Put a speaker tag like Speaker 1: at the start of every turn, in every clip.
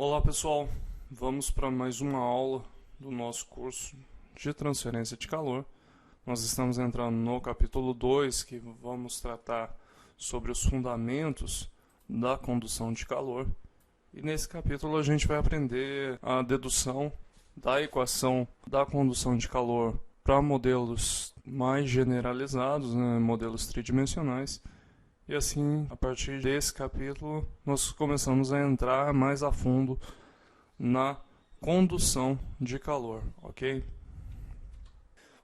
Speaker 1: Olá pessoal, vamos para mais uma aula do nosso curso de transferência de calor. Nós estamos entrando no capítulo 2, que vamos tratar sobre os fundamentos da condução de calor. E nesse capítulo a gente vai aprender a dedução da equação da condução de calor para modelos mais generalizados, modelos tridimensionais. E assim, a partir desse capítulo, nós começamos a entrar mais a fundo na condução de calor, ok?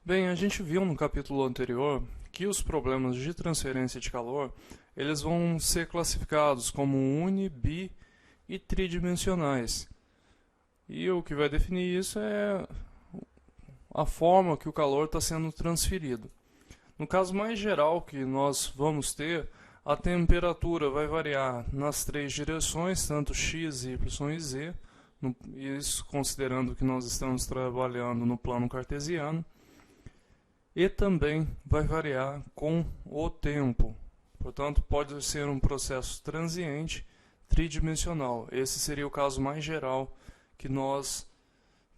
Speaker 1: Bem, a gente viu no capítulo anterior que os problemas de transferência de calor, eles vão ser classificados como uni, bi e tridimensionais. E o que vai definir isso é a forma que o calor está sendo transferido. No caso mais geral que nós vamos ter, a temperatura vai variar nas três direções, tanto x, y e z, isso considerando que nós estamos trabalhando no plano cartesiano, e também vai variar com o tempo. Portanto, pode ser um processo transiente tridimensional. Esse seria o caso mais geral que nós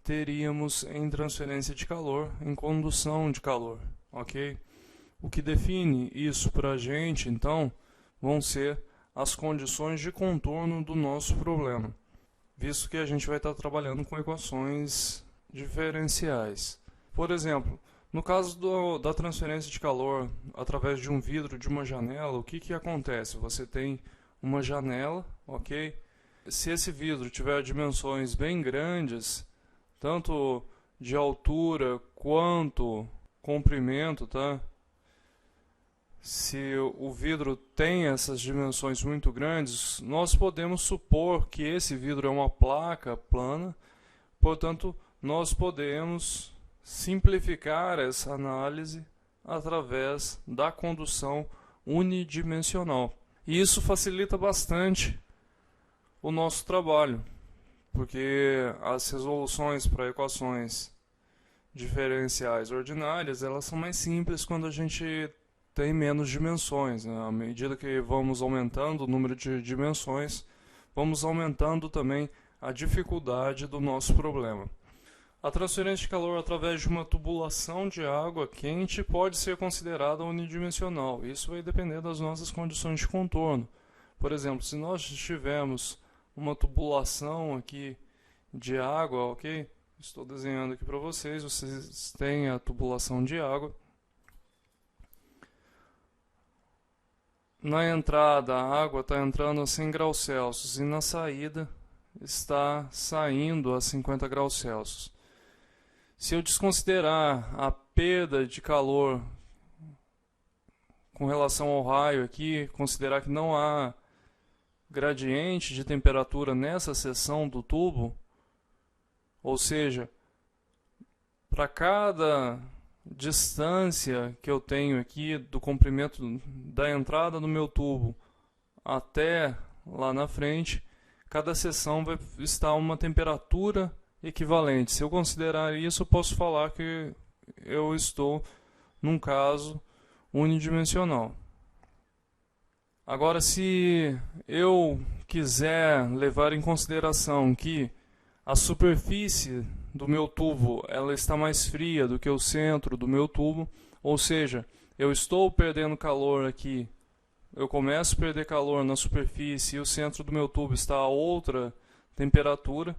Speaker 1: teríamos em transferência de calor, em condução de calor, ok? O que define isso para a gente, então, vão ser as condições de contorno do nosso problema, visto que a gente vai estar trabalhando com equações diferenciais. Por exemplo, no caso da transferência de calor através de um vidro de uma janela, o que acontece? Você tem uma janela, ok? Se esse vidro tiver dimensões bem grandes, tanto de altura quanto comprimento, tá? Se o vidro tem essas dimensões muito grandes, nós podemos supor que esse vidro é uma placa plana, portanto, nós podemos simplificar essa análise através da condução unidimensional. E isso facilita bastante o nosso trabalho, porque as resoluções para equações diferenciais ordinárias, elas são mais simples quando a gente tem menos dimensões, né? À medida que vamos aumentando o número de dimensões, vamos aumentando também a dificuldade do nosso problema. A transferência de calor através de uma tubulação de água quente pode ser considerada unidimensional. Isso vai depender das nossas condições de contorno. Por exemplo, se nós tivermos uma tubulação aqui de água, ok? Estou desenhando aqui para vocês, vocês têm a tubulação de água. Na entrada, a água está entrando a 100 graus Celsius e na saída está saindo a 50 graus Celsius. Se eu desconsiderar a perda de calor com relação ao raio aqui, considerar que não há gradiente de temperatura nessa seção do tubo, ou seja, para cada distância que eu tenho aqui do comprimento da entrada do meu tubo até lá na frente, cada seção vai estar uma temperatura equivalente. Se eu considerar isso, eu posso falar que eu estou num caso unidimensional. Agora, se eu quiser levar em consideração que a superfície do meu tubo ela está mais fria do que o centro do meu tubo, ou seja, eu estou perdendo calor aqui, eu começo a perder calor na superfície e o centro do meu tubo está a outra temperatura,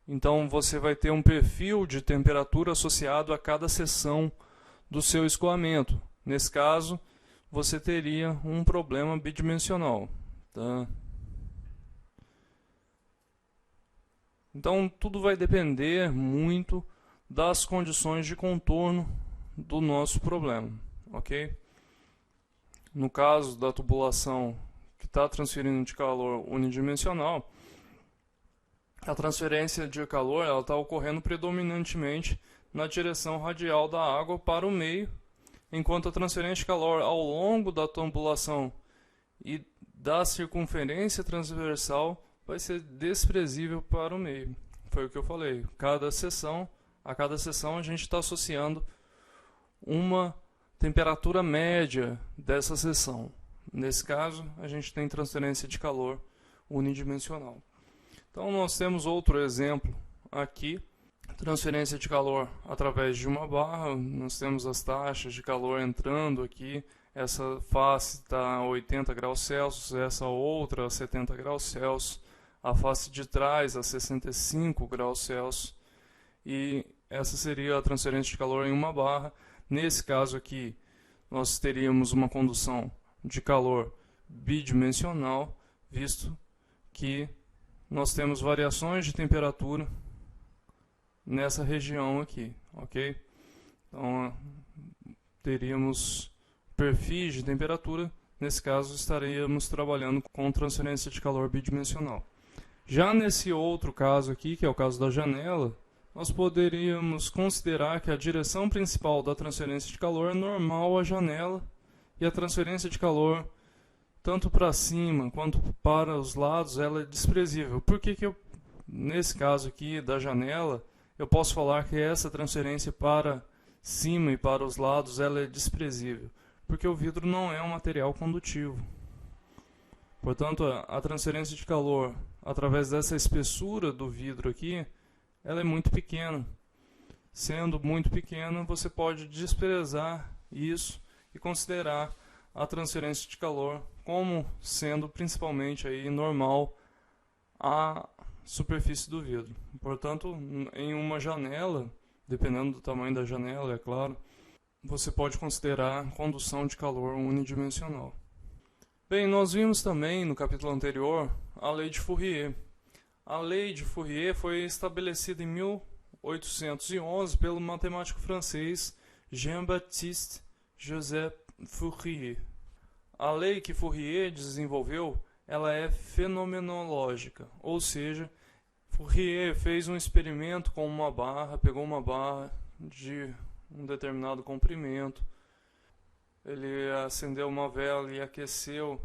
Speaker 1: então você vai ter um perfil de temperatura associado a cada seção do seu escoamento. Nesse caso, você teria um problema bidimensional, tá? Então, tudo vai depender muito das condições de contorno do nosso problema, ok? No caso da tubulação que está transferindo de calor unidimensional, a transferência de calor está ocorrendo predominantemente na direção radial da água para o meio, enquanto a transferência de calor ao longo da tubulação e da circunferência transversal vai ser desprezível para o meio. Foi o que eu falei. A cada seção a gente está associando uma temperatura média dessa seção. Nesse caso, a gente tem transferência de calor unidimensional. Então nós temos outro exemplo aqui, transferência de calor através de uma barra. Nós temos as taxas de calor entrando aqui, essa face está a 80 graus Celsius, essa outra a 70 graus Celsius, a face de trás a 65 graus Celsius, e essa seria a transferência de calor em uma barra. Nesse caso aqui, nós teríamos uma condução de calor bidimensional, visto que nós temos variações de temperatura nessa região aqui, ok? Então, teríamos perfis de temperatura. Nesse caso, estaríamos trabalhando com transferência de calor bidimensional. Já nesse outro caso aqui, que é o caso da janela, nós poderíamos considerar que a direção principal da transferência de calor é normal à janela, e a transferência de calor tanto para cima quanto para os lados ela é desprezível. Por que que eu, nesse caso aqui da janela, eu posso falar que essa transferência para cima e para os lados ela é desprezível? Porque o vidro não é um material condutivo. Portanto, a transferência de calor através dessa espessura do vidro aqui, ela é muito pequena. Sendo muito pequena, você pode desprezar isso e considerar a transferência de calor como sendo principalmente aí normal à superfície do vidro. Portanto, em uma janela, dependendo do tamanho da janela, é claro, você pode considerar condução de calor unidimensional. Bem, nós vimos também no capítulo anterior a lei de Fourier. A lei de Fourier foi estabelecida em 1811 pelo matemático francês Jean-Baptiste Joseph Fourier. A lei que Fourier desenvolveu, ela é fenomenológica, ou seja, Fourier fez um experimento com uma barra, pegou uma barra de um determinado comprimento, ele acendeu uma vela e aqueceu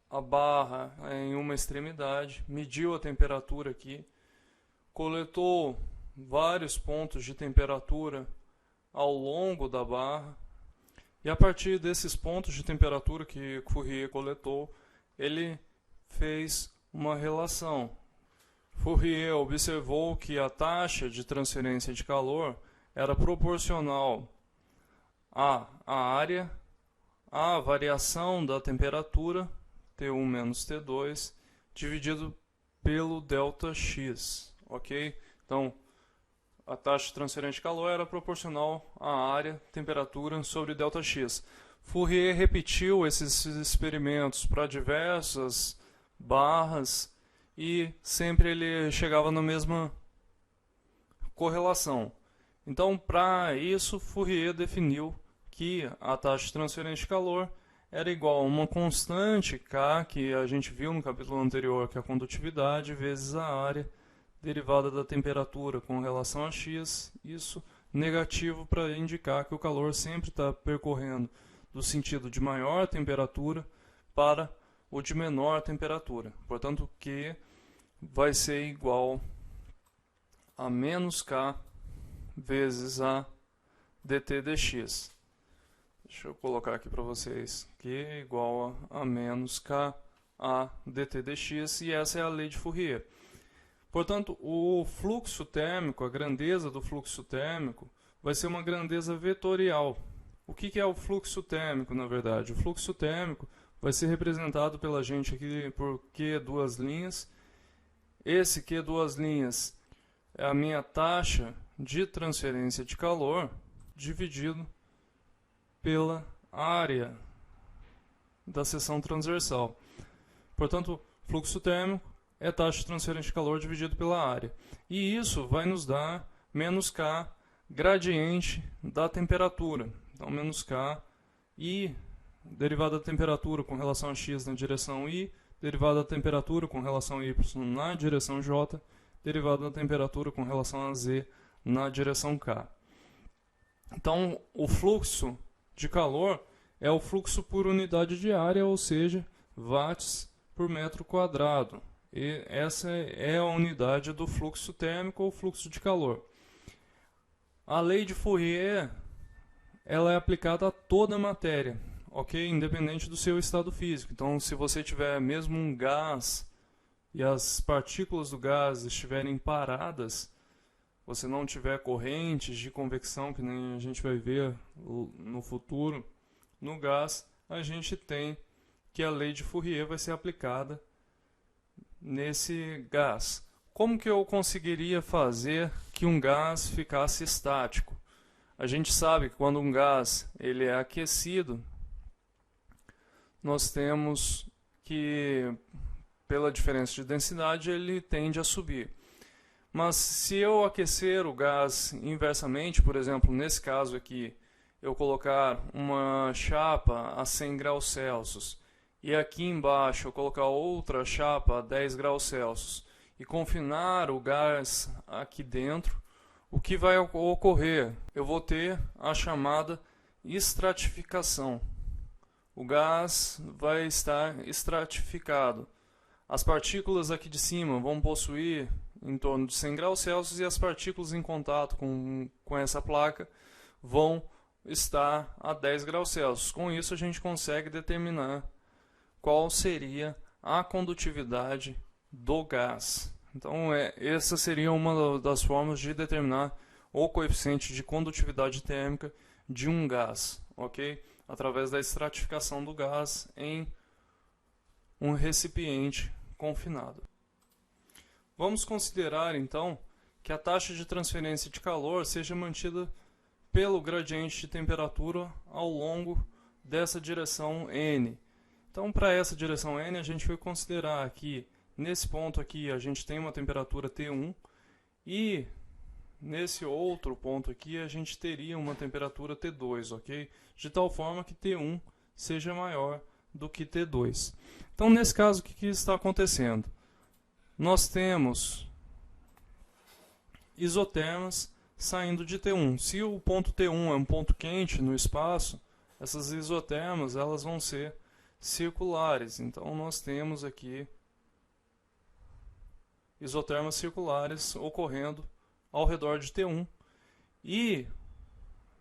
Speaker 1: a barra em uma extremidade, mediu a temperatura aqui, coletou vários pontos de temperatura ao longo da barra, e a partir desses pontos de temperatura que Fourier coletou, ele fez uma relação. Fourier observou que a taxa de transferência de calor era proporcional à área, à variação da temperatura, T1 menos T2, dividido pelo ΔX, ok? Então, a taxa de transferência de calor era proporcional à área, temperatura sobre ΔX. Fourier repetiu esses experimentos para diversas barras e sempre ele chegava na mesma correlação. Então, para isso, Fourier definiu que a taxa de transferência de calor era igual a uma constante K, que a gente viu no capítulo anterior, que é a condutividade, vezes a área, derivada da temperatura com relação a x, isso negativo para indicar que o calor sempre está percorrendo do sentido de maior temperatura para o de menor temperatura. Portanto, Q vai ser igual a menos K vezes a dt dx. Deixa eu colocar aqui para vocês. Q é igual a menos K a dt dx, e essa é a lei de Fourier. Portanto, o fluxo térmico, a grandeza do fluxo térmico, vai ser uma grandeza vetorial. O que é o fluxo térmico, na verdade? O fluxo térmico vai ser representado pela gente aqui por Q duas linhas. Esse Q duas linhas é a minha taxa de transferência de calor dividido pela área da seção transversal. Portanto, fluxo térmico é taxa de transferência de calor dividido pela área. E isso vai nos dar menos K gradiente da temperatura. Então, menos K I, derivada da temperatura com relação a x na direção I, derivada da temperatura com relação a y na direção J, derivada da temperatura com relação a Z na direção K. Então, o fluxo de calor é o fluxo por unidade de área, ou seja, watts por metro quadrado. E essa é a unidade do fluxo térmico ou fluxo de calor. A lei de Fourier, ela é aplicada a toda a matéria, ok? Independente do seu estado físico. Então, se você tiver mesmo um gás e as partículas do gás estiverem paradas, você não tiver correntes de convecção, que nem a gente vai ver no futuro, no gás, a gente tem que a lei de Fourier vai ser aplicada nesse gás. Como que eu conseguiria fazer que um gás ficasse estático? A gente sabe que quando um gás ele é aquecido, nós temos que, pela diferença de densidade, ele tende a subir. Mas se eu aquecer o gás inversamente, por exemplo, nesse caso aqui, eu colocar uma chapa a 100 graus Celsius e aqui embaixo eu colocar outra chapa a 10 graus Celsius e confinar o gás aqui dentro, o que vai ocorrer? Eu vou ter a chamada estratificação. O gás vai estar estratificado. As partículas aqui de cima vão possuir em torno de 100 graus Celsius e as partículas em contato com essa placa vão estar a 10 graus Celsius. Com isso a gente consegue determinar qual seria a condutividade do gás. Então essa seria uma das formas de determinar o coeficiente de condutividade térmica de um gás, ok? Através da estratificação do gás em um recipiente confinado. Vamos considerar então que a taxa de transferência de calor seja mantida pelo gradiente de temperatura ao longo dessa direção n. Então, para essa direção n, a gente vai considerar que nesse ponto aqui a gente tem uma temperatura T1 e nesse outro ponto aqui a gente teria uma temperatura T2, ok? De tal forma que T1 seja maior do que T2. Então, nesse caso, o que está acontecendo? Nós temos isotermas saindo de T1. Se o ponto T1 é um ponto quente no espaço, essas isotermas elas vão ser circulares. Então, nós temos aqui isotermas circulares ocorrendo ao redor de T1. E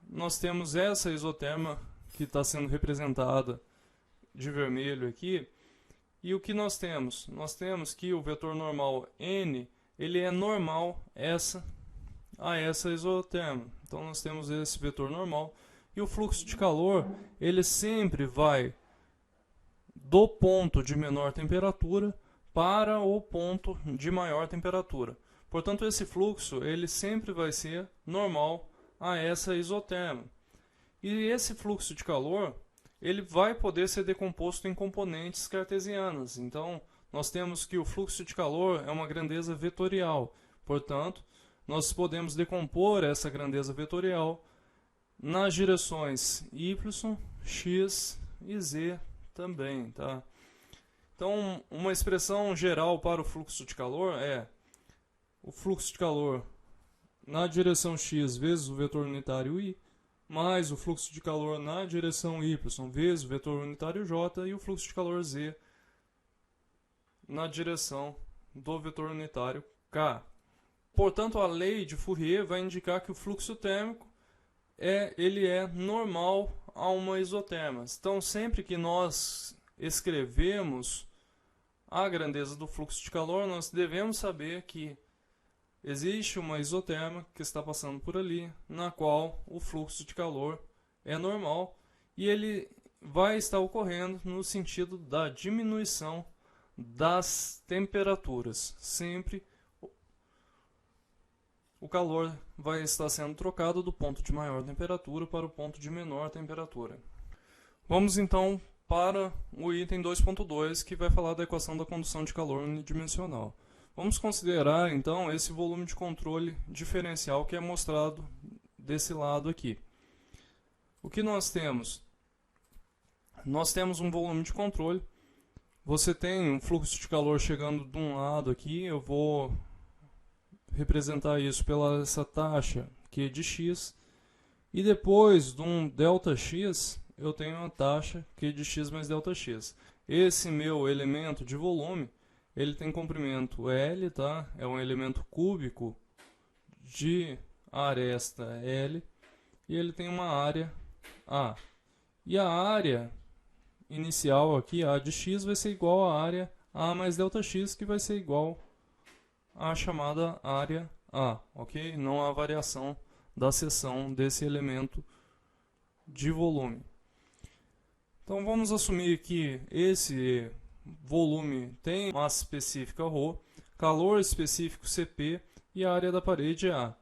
Speaker 1: nós temos essa isoterma que está sendo representada de vermelho aqui. E o que nós temos? Nós temos que o vetor normal n ele é normal a essa isoterma. Então nós temos esse vetor normal. E o fluxo de calor ele sempre vai do ponto de menor temperatura para o ponto de maior temperatura. Portanto, esse fluxo ele sempre vai ser normal a essa isoterma. E esse fluxo de calor ele vai poder ser decomposto em componentes cartesianas. Então, nós temos que o fluxo de calor é uma grandeza vetorial. Portanto, nós podemos decompor essa grandeza vetorial nas direções y, x e z também, tá? Então, uma expressão geral para o fluxo de calor é o fluxo de calor na direção x vezes o vetor unitário y, mais o fluxo de calor na direção y vezes o vetor unitário j e o fluxo de calor z na direção do vetor unitário k. Portanto, a lei de Fourier vai indicar que o fluxo térmico ele é normal a uma isoterma. Então, sempre que nós escrevemos a grandeza do fluxo de calor, nós devemos saber que existe uma isoterma que está passando por ali, na qual o fluxo de calor é normal e ele vai estar ocorrendo no sentido da diminuição das temperaturas. Sempre o calor vai estar sendo trocado do ponto de maior temperatura para o ponto de menor temperatura. Vamos então para o item 2.2, que vai falar da equação da condução de calor unidimensional. Vamos considerar, então, esse volume de controle diferencial que é mostrado desse lado aqui. O que nós temos? Nós temos um volume de controle. Você tem um fluxo de calor chegando de um lado aqui. Eu vou representar isso pela essa taxa Q de x. E depois de um ΔX, eu tenho uma taxa Q de x mais ΔX. Esse meu elemento de volume ele tem comprimento L, tá? É um elemento cúbico de aresta L e ele tem uma área A. E a área inicial aqui, A de x, vai ser igual à área A mais ΔX, que vai ser igual à chamada área A, ok? Não a variação da seção desse elemento de volume. Então vamos assumir que esse volume tem massa específica ρ, calor específico Cp e a área da parede é A.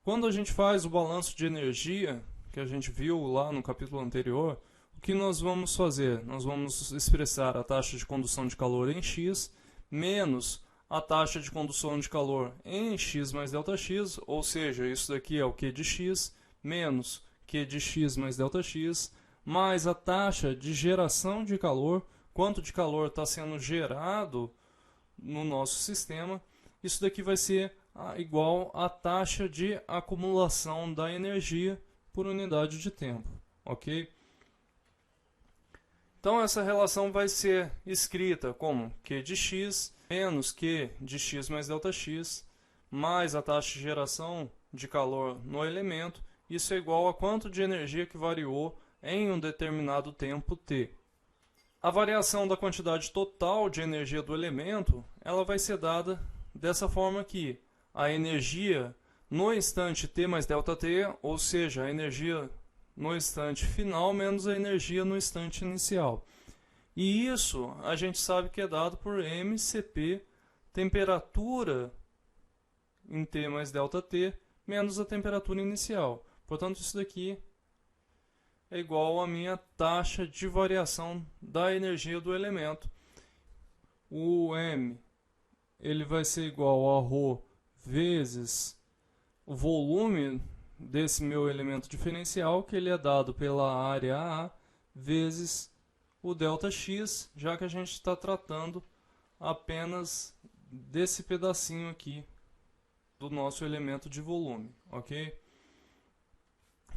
Speaker 1: Quando a gente faz o balanço de energia, que a gente viu lá no capítulo anterior, o que nós vamos fazer? Nós vamos expressar a taxa de condução de calor em X menos a taxa de condução de calor em X mais ΔX, ou seja, isso daqui é o Q de X, menos Q de X mais ΔX, mais a taxa de geração de calor, quanto de calor está sendo gerado no nosso sistema. Isso daqui vai ser igual à taxa de acumulação da energia por unidade de tempo, ok? Então essa relação vai ser escrita como Q de X menos Q de X mais ΔX, mais a taxa de geração de calor no elemento. Isso é igual a quanto de energia que variou em um determinado tempo t. A variação da quantidade total de energia do elemento, ela vai ser dada dessa forma aqui. A energia no instante t mais ΔT, ou seja, a energia no instante final menos a energia no instante inicial. E isso a gente sabe que é dado por mCp, temperatura em t mais ΔT, menos a temperatura inicial. Portanto, isso daqui é igual à minha taxa de variação da energia do elemento. O m ele vai ser igual a ρ vezes o volume desse meu elemento diferencial, que ele é dado pela área A vezes o ΔX, já que a gente está tratando apenas desse pedacinho aqui do nosso elemento de volume, ok?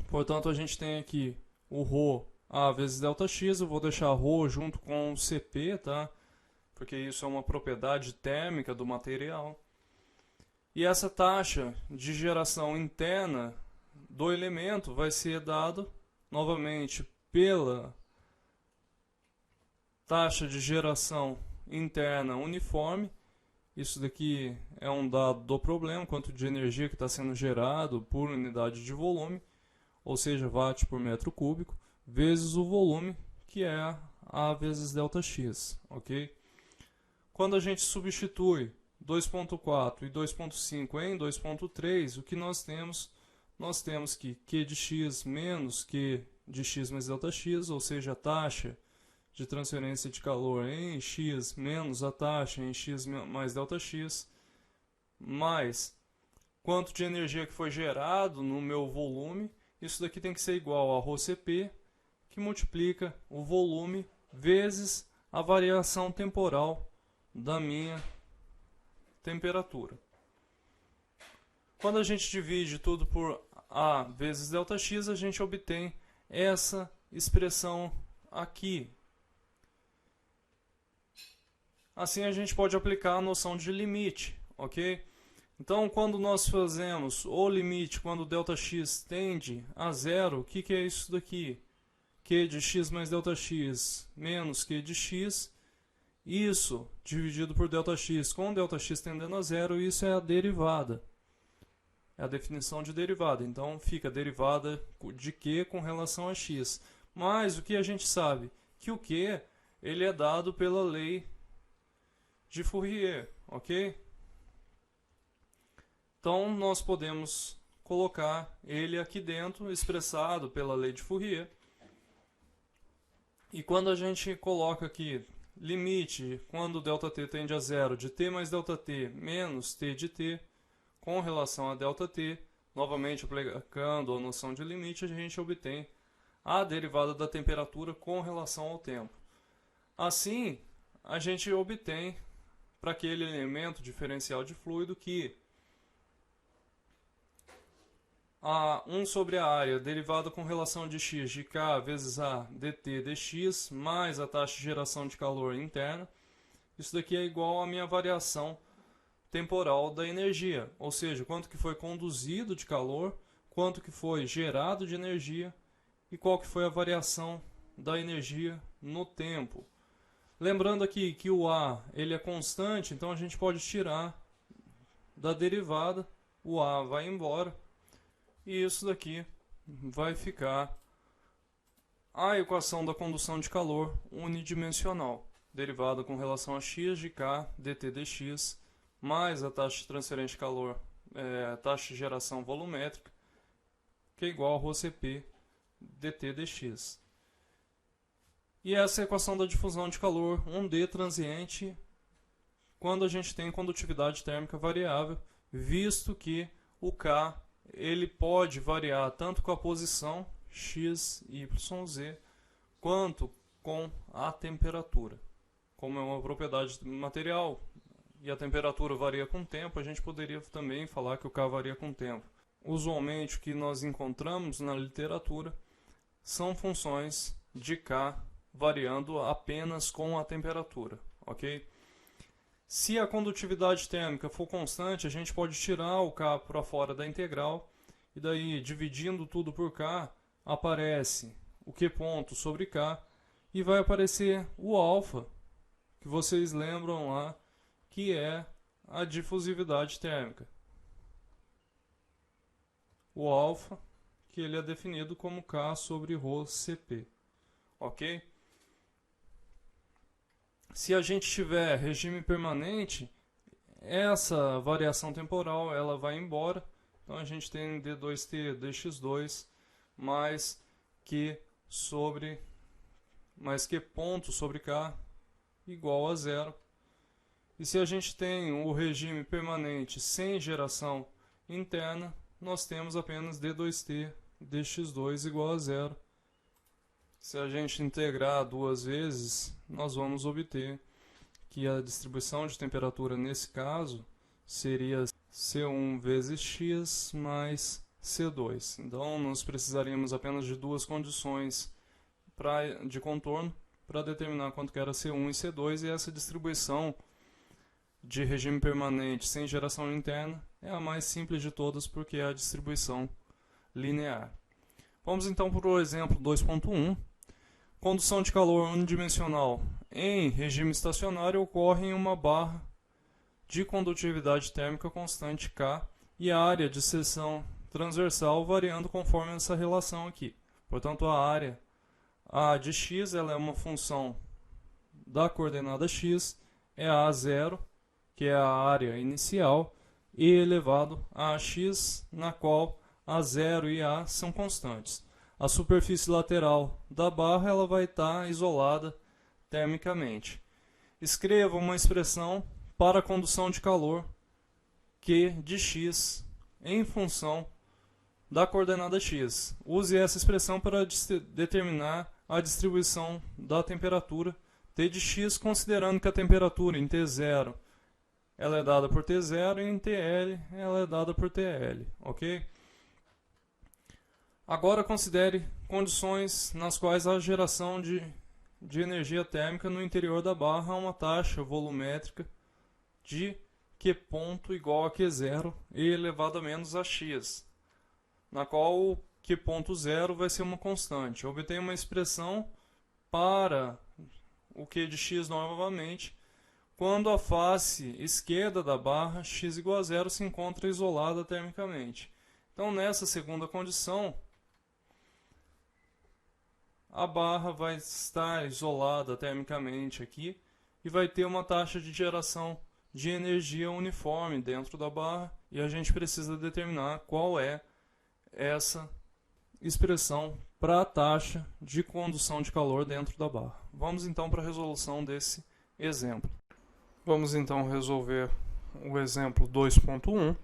Speaker 1: Portanto, a gente tem aqui o ρ A vezes ΔX, eu vou deixar ρ junto com o Cp, tá? Porque isso é uma propriedade térmica do material. E essa taxa de geração interna do elemento vai ser dado novamente pela taxa de geração interna uniforme. Isso daqui é um dado do problema, quanto de energia que está sendo gerado por unidade de volume, ou seja, watt por metro cúbico, vezes o volume, que é A vezes ΔX, ok? Quando a gente substitui 2.4 e 2.5 em 2.3, o que nós temos? Nós temos que Q de X menos Q de X mais ΔX, ou seja, a taxa de transferência de calor em X menos a taxa em X mais ΔX, mais quanto de energia que foi gerado no meu volume. Isso daqui tem que ser igual a ρCp, que multiplica o volume vezes a variação temporal da minha temperatura. Quando a gente divide tudo por A vezes ΔX, a gente obtém essa expressão aqui. Assim a gente pode aplicar a noção de limite, ok? Então, quando nós fazemos o limite, quando ΔX tende a zero, o que é isso daqui? Q de X mais ΔX menos Q de X. Isso dividido por ΔX com ΔX tendendo a zero, isso é a derivada. É a definição de derivada. Então, fica a derivada de Q com relação a X. Mas o que a gente sabe? Que o Q ele é dado pela lei de Fourier, ok? Então, nós podemos colocar ele aqui dentro, expressado pela lei de Fourier. E quando a gente coloca aqui limite, quando ΔT tende a zero, de t mais ΔT menos t de t, com relação a ΔT, novamente aplicando a noção de limite, a gente obtém a derivada da temperatura com relação ao tempo. Assim, a gente obtém para aquele elemento diferencial de fluido que a 1 sobre a área derivada com relação de x de k vezes a dt dx mais a taxa de geração de calor interna. Isso daqui é igual à minha variação temporal da energia, ou seja, quanto que foi conduzido de calor, quanto que foi gerado de energia e qual que foi a variação da energia no tempo. Lembrando aqui que o A ele é constante, então a gente pode tirar da derivada, o A vai embora, e isso daqui vai ficar a equação da condução de calor unidimensional, derivada com relação a x de K dt dx, mais a taxa de transferência de calor, a taxa de geração volumétrica, que é igual a ρCp dt dx. E essa é a equação da difusão de calor 1D transiente quando a gente tem condutividade térmica variável, visto que o K ele pode variar tanto com a posição x, y, z, quanto com a temperatura. Como é uma propriedade do material e a temperatura varia com o tempo, a gente poderia também falar que o K varia com o tempo. Usualmente o que nós encontramos na literatura são funções de K variando apenas com a temperatura, ok? Se a condutividade térmica for constante, a gente pode tirar o K para fora da integral, e daí, dividindo tudo por K, aparece o Q ponto sobre K, e vai aparecer o alfa, que vocês lembram lá, que é a difusividade térmica. O alfa, que ele é definido como K sobre ρCp, ok? Se a gente tiver regime permanente, essa variação temporal ela vai embora. Então a gente tem d2t dx2 mais q ponto sobre k igual a zero. E se a gente tem o regime permanente sem geração interna, nós temos apenas d2t dx2 igual a zero. Se a gente integrar duas vezes, nós vamos obter que a distribuição de temperatura nesse caso seria C1 vezes x mais C2. Então, nós precisaríamos apenas de duas condições de contorno para determinar quanto que era C1 e C2, e essa distribuição de regime permanente sem geração interna é a mais simples de todas, porque é a distribuição linear. Vamos então para o exemplo 2.1. Condução de calor unidimensional em regime estacionário ocorre em uma barra de condutividade térmica constante K e a área de seção transversal variando conforme essa relação aqui. Portanto, a área A de x ela é uma função da coordenada x, é a A0, que é a área inicial, e elevado a x, na qual A0 e A são constantes. A superfície lateral da barra ela vai estar isolada termicamente. Escreva uma expressão para a condução de calor Q de x em função da coordenada x. Use essa expressão para determinar a distribuição da temperatura T de x, considerando que a temperatura em T0 ela é dada por T0 e em TL ela é dada por TL, ok? Agora considere condições nas quais a geração de energia térmica no interior da barra a uma taxa volumétrica de Q ponto igual a Q0 e elevado a menos a x, na qual o Q ponto zero vai ser uma constante. Eu obtenho uma expressão para o Q de x novamente, quando a face esquerda da barra, x igual a zero, se encontra isolada termicamente. Então, nessa segunda condição, a barra vai estar isolada termicamente aqui e vai ter uma taxa de geração de energia uniforme dentro da barra, e a gente precisa determinar qual é essa expressão para a taxa de condução de calor dentro da barra. Vamos então para a resolução desse exemplo. Vamos então resolver o exemplo 2.1.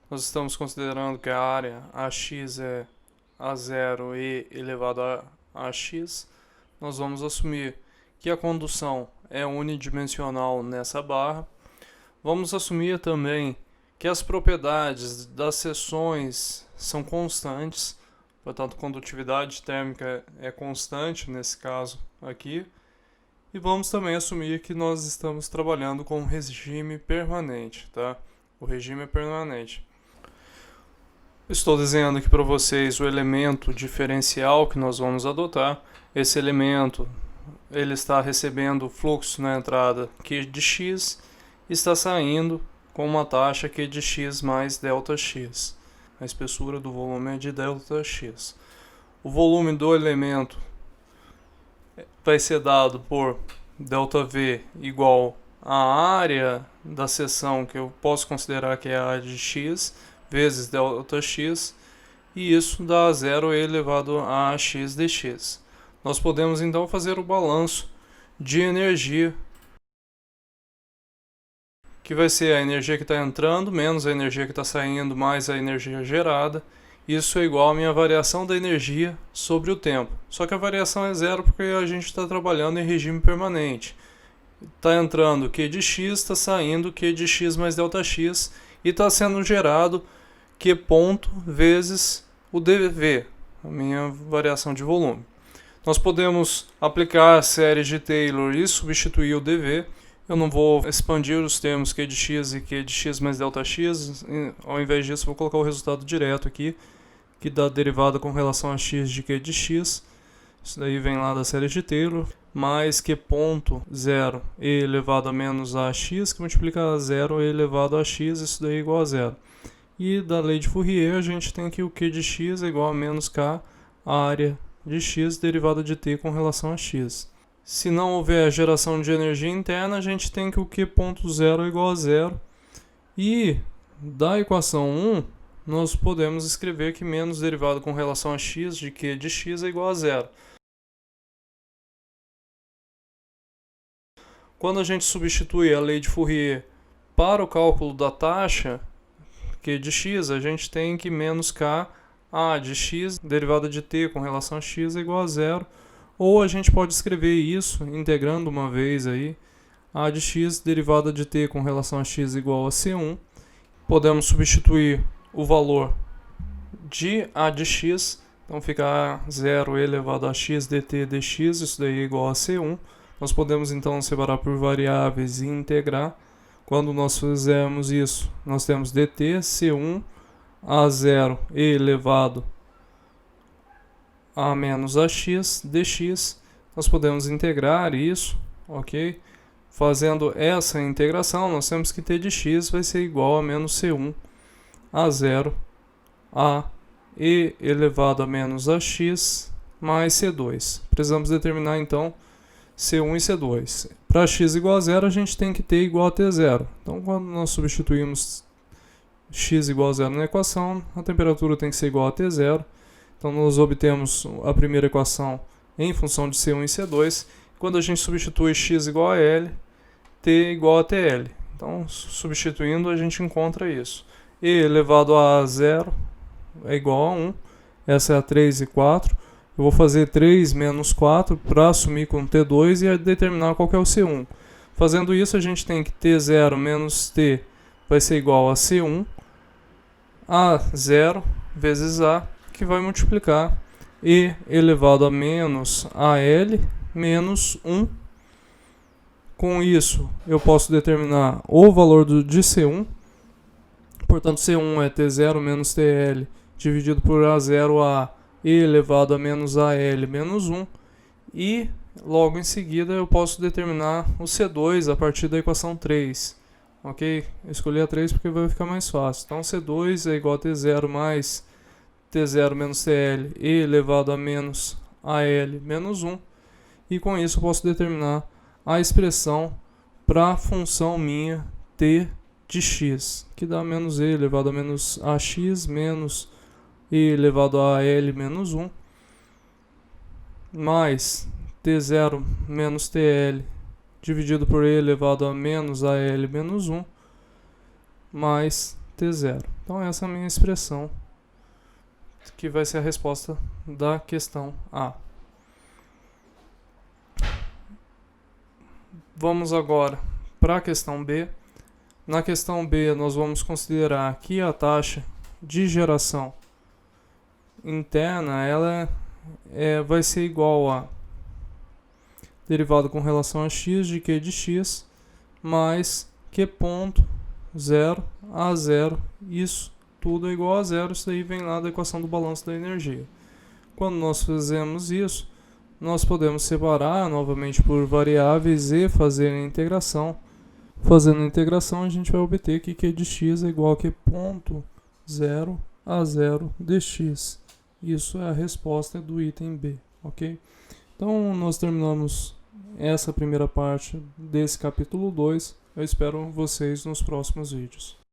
Speaker 1: Nós estamos considerando que a área AX é A0 e elevado a AX. Nós vamos assumir que a condução é unidimensional nessa barra. Vamos assumir também que as propriedades das seções são constantes, portanto, condutividade térmica é constante nesse caso aqui. E vamos também assumir que nós estamos trabalhando com um regime permanente, tá? O regime é permanente. Estou desenhando aqui para vocês o elemento diferencial que nós vamos adotar. Esse elemento ele está recebendo fluxo na entrada Q de x e está saindo com uma taxa Q de x mais ΔX. A espessura do volume é de ΔX. O volume do elemento vai ser dado por ΔV igual à área da seção, que eu posso considerar que é a área de x, vezes ΔX, e isso dá 0 elevado a x dx. Nós podemos então fazer o balanço de energia, que vai ser a energia que está entrando menos a energia que está saindo mais a energia gerada. Isso é igual à minha variação da energia sobre o tempo. Só que a variação é zero porque a gente está trabalhando em regime permanente. Está entrando Q de x, está saindo Q de x mais ΔX e está sendo gerado Q ponto vezes o dV, a minha variação de volume. Nós podemos aplicar a série de Taylor e substituir o dV. Eu não vou expandir os termos Q de x e Q de x mais ΔX. Ao invés disso, vou colocar o resultado direto aqui, que dá a derivada com relação a x de Q de x. Isso daí vem lá da série de Taylor, mais Q ponto 0 e elevado a menos ax, que multiplica a 0 e elevado a x, isso daí é igual a 0. E da lei de Fourier, a gente tem que o Q de x é igual a menos k, a área de x derivada de t com relação a x. Se não houver geração de energia interna, a gente tem que o Q ponto 0 é igual a 0. E da equação 1, nós podemos escrever que menos derivado com relação a x de Q de x é igual a 0. Quando a gente substitui a lei de Fourier para o cálculo da taxa Q de x, a gente tem que menos k, a de x derivada de t com relação a x é igual a 0. Ou a gente pode escrever isso integrando uma vez aí, a de x derivada de t com relação a x igual a C1. Podemos substituir o valor de a de x, então fica 0 elevado a x dt dx, isso daí é igual a C1. Nós podemos então separar por variáveis e integrar. Quando nós fizermos isso, nós temos dt C1 a 0 e elevado a menos ax dx. Nós podemos integrar isso, ok? Fazendo essa integração, nós temos que t de x vai ser igual a menos C1 a 0 a e elevado a menos ax mais C2. Precisamos determinar então C1 e C2. Para x igual a 0, a gente tem que t igual a T0. Então, quando nós substituímos x igual a 0 na equação, a temperatura tem que ser igual a T0. Então, nós obtemos a primeira equação em função de C1 e C2. Quando a gente substitui x igual a L, t igual a TL. Então, substituindo, a gente encontra isso. E elevado a 0 é igual a 1. Essa é a 3 e 4. Eu vou fazer 3 menos 4 para assumir com T2 e determinar qual que é o C1. Fazendo isso, a gente tem que T0 menos T vai ser igual a C1 a 0 vezes A, que vai multiplicar E elevado a menos AL menos 1. Com isso, eu posso determinar o valor de C1. Portanto, C1 é T0 menos TL dividido por A0A e elevado a menos AL menos 1. E logo em seguida eu posso determinar o C2 a partir da equação 3. Ok? Eu escolhi a 3 porque vai ficar mais fácil. Então C2 é igual a T0 mais T0 menos TL e elevado a menos AL menos 1. E com isso eu posso determinar a expressão para a função minha t de x, que dá menos e elevado a menos ax menos e elevado a L menos 1, mais T0 menos TL dividido por E elevado a menos AL menos 1, mais T0. Então essa é a minha expressão, que vai ser a resposta da questão A. Vamos agora para a questão B. Na questão B, nós vamos considerar que a taxa de geração interna ela vai ser igual a derivado com relação a x de Q de x mais Q ponto 0 a 0. Isso tudo é igual a 0. Isso daí vem lá da equação do balanço da energia. Quando nós fizemos isso, nós podemos separar novamente por variáveis e fazer a integração. Fazendo a integração, a gente vai obter que q de x é igual a q ponto 0 a 0 dx. Isso é a resposta do item B, ok? Então, nós terminamos essa primeira parte desse capítulo 2. Eu espero vocês nos próximos vídeos.